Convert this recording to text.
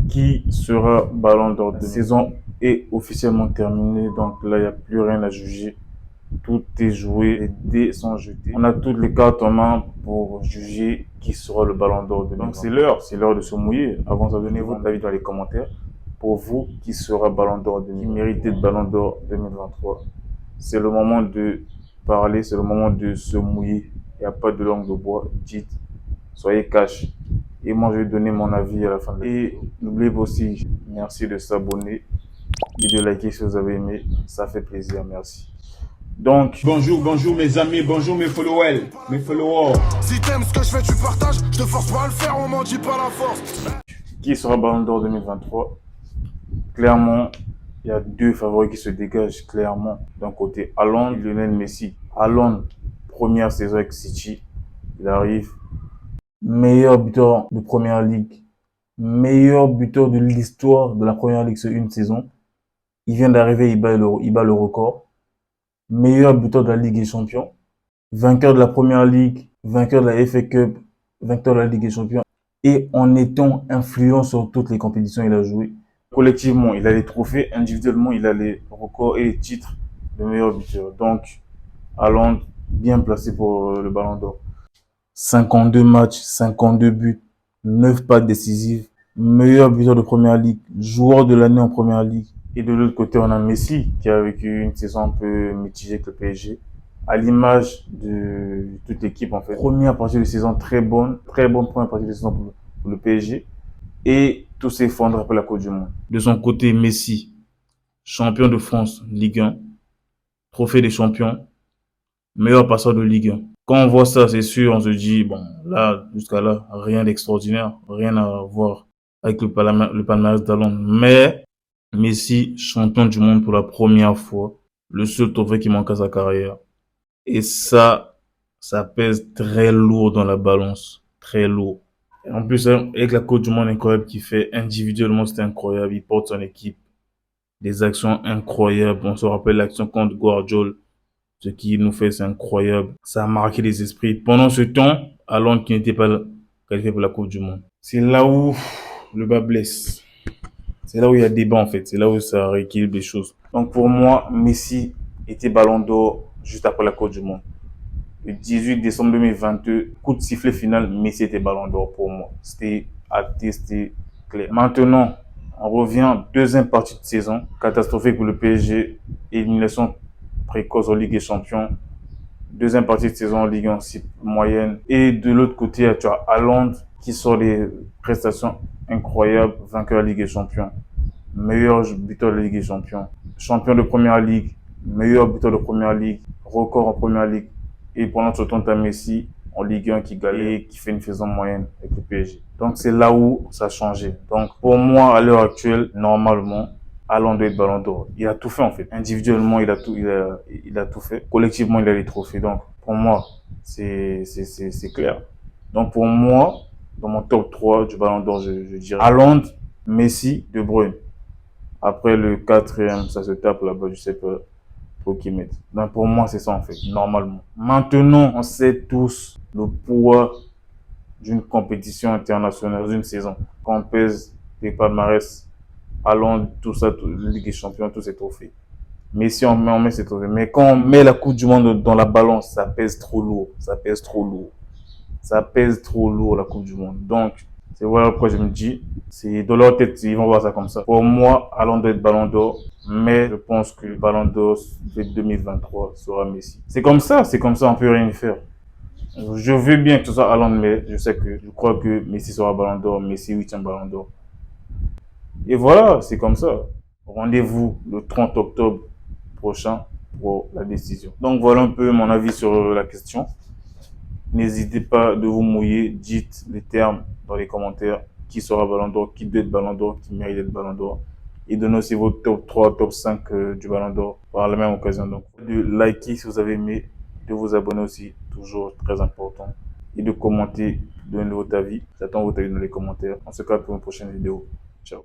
qui sera Ballon d'Or. La saison est officiellement terminée, donc là, il n'y a plus rien à juger. Tout est joué, les dés sont jetés. On a toutes les cartes en main pour juger qui sera le Ballon d'Or de 2023. Donc c'est l'heure de se mouiller. Avant de donner votre avis dans les commentaires. Pour vous, qui sera Ballon d'Or, qui mérite d'être Ballon d'Or 2023. C'est le moment de parler, c'est le moment de se mouiller. Il n'y a pas de langue de bois. Dites, soyez cash. Et moi, je vais donner mon avis à la fin. Et n'oubliez pas aussi, merci de s'abonner et de liker si vous avez aimé. Ça fait plaisir, merci. Donc, bonjour mes amis, bonjour mes followers, Si t'aimes ce que je fais, tu partages, je te force pas à le faire, on m'en dit pas la force. Qui sera Ballon d'Or 2023? Clairement, il y a deux favoris qui se dégagent clairement. D'un côté, Haaland et Lionel Messi. Haaland, première saison avec City, il arrive. Meilleur buteur de Première Ligue. Meilleur buteur de l'histoire de la Première Ligue sur une saison. Il vient d'arriver, il bat le record. Meilleur buteur de la Ligue des Champions. Vainqueur de la Première Ligue, vainqueur de la FA Cup, vainqueur de la Ligue des Champions. Et en étant influent sur toutes les compétitions, il a joué. Collectivement, il a les trophées. Individuellement, il a les records et les titres de meilleur buteur. Donc, Haaland, bien placé pour le Ballon d'Or. 52 matchs, 52 buts, 9 passes décisives, meilleur buteur de Première Ligue, joueur de l'année en Première Ligue. Et de l'autre côté, on a Messi qui a vécu une saison un peu mitigée avec le PSG, à l'image de toute l'équipe en fait. Première partie de saison très bonne première partie de saison pour le PSG. Et tout s'effondre après la Coupe du Monde. De son côté, Messi, champion de France, Ligue 1, trophée des champions, meilleur passeur de Ligue 1. Quand on voit ça, c'est sûr, on se dit, bon, là, jusqu'à là, rien d'extraordinaire, rien à voir avec le palmarès d'Haaland. Mais Messi, champion du monde pour la première fois, le seul trophée qui manque à sa carrière. Et ça pèse très lourd dans la balance, très lourd. Et en plus, avec la Coupe du Monde incroyable qu'il fait, individuellement, c'était incroyable. Il porte son équipe, des actions incroyables. On se rappelle l'action contre Guardiola. Ce qu'il nous fait, c'est incroyable. Ça a marqué les esprits. Pendant ce temps, Haaland qui n'était pas qualifié pour la Coupe du Monde. C'est là où le bas blesse. C'est là où il y a débat en fait. C'est là où ça rééquilibre les choses. Donc pour moi, Messi était Ballon d'Or juste après la Coupe du Monde. Le 18 décembre 2022, coup de sifflet final, Messi était Ballon d'Or pour moi. C'était acté, c'était clair. Maintenant, on revient deuxième partie de saison. Catastrophique pour le PSG. Élimination précoce en Ligue des Champions. Deuxième partie de saison en Ligue 1, moyenne. Et de l'autre côté, tu as Haaland qui sort des prestations incroyables, vainqueur de la Ligue des Champions, meilleur buteur de la Ligue des Champions, champion de Première Ligue, meilleur buteur de Première Ligue, record en Première Ligue. Et pendant ce temps, tu as Messi en Ligue 1 qui gagne et qui fait une saison moyenne avec le PSG. Donc c'est là où ça a changé. Donc pour moi, à l'heure actuelle, normalement, Haaland doit être Ballon d'Or. Il a tout fait en fait. Individuellement, il a tout fait. Collectivement, il a les trophées. Donc pour moi, c'est clair. Donc pour moi, dans mon top 3 du Ballon d'Or, je dirais Haaland, Messi, De Bruyne. Après le quatrième, ça se tape là-bas, je sais pas trop qui mettre. Donc pour moi, c'est ça en fait, normalement. Maintenant, on sait tous le poids d'une compétition internationale dans une saison. Quand on pèse les palmarès, Haaland, tout ça, Ligue des Champions, tous ces trophées. Mais si on met ces trophées. Mais quand on met la Coupe du Monde dans la balance, ça pèse trop lourd. Ça pèse trop lourd. Ça pèse trop lourd la Coupe du Monde. Donc, c'est voilà pourquoi je me dis, c'est dans leur tête, ils vont voir ça comme ça. Pour moi, Haaland doit être Ballon d'Or, mais je pense que le Ballon d'Or de 2023 sera Messi. C'est comme ça, on peut rien faire. Je veux bien que ce soit Haaland, mais je crois que Messi sera Ballon d'Or, Messi 8e Ballon d'Or. Et voilà, c'est comme ça. Rendez-vous le 30 octobre prochain pour la décision. Donc voilà un peu mon avis sur la question. N'hésitez pas de vous mouiller, dites les termes dans les commentaires. Qui sera Ballon d'Or, qui doit être Ballon d'Or, qui mérite d'être Ballon d'Or. Et donnez aussi vos top 3, top 5 du Ballon d'Or par la même occasion. Donc, de liker si vous avez aimé, de vous abonner aussi, toujours très important. Et de commenter, de donner votre avis. J'attends votre avis dans les commentaires. On se capte pour une prochaine vidéo. Ciao.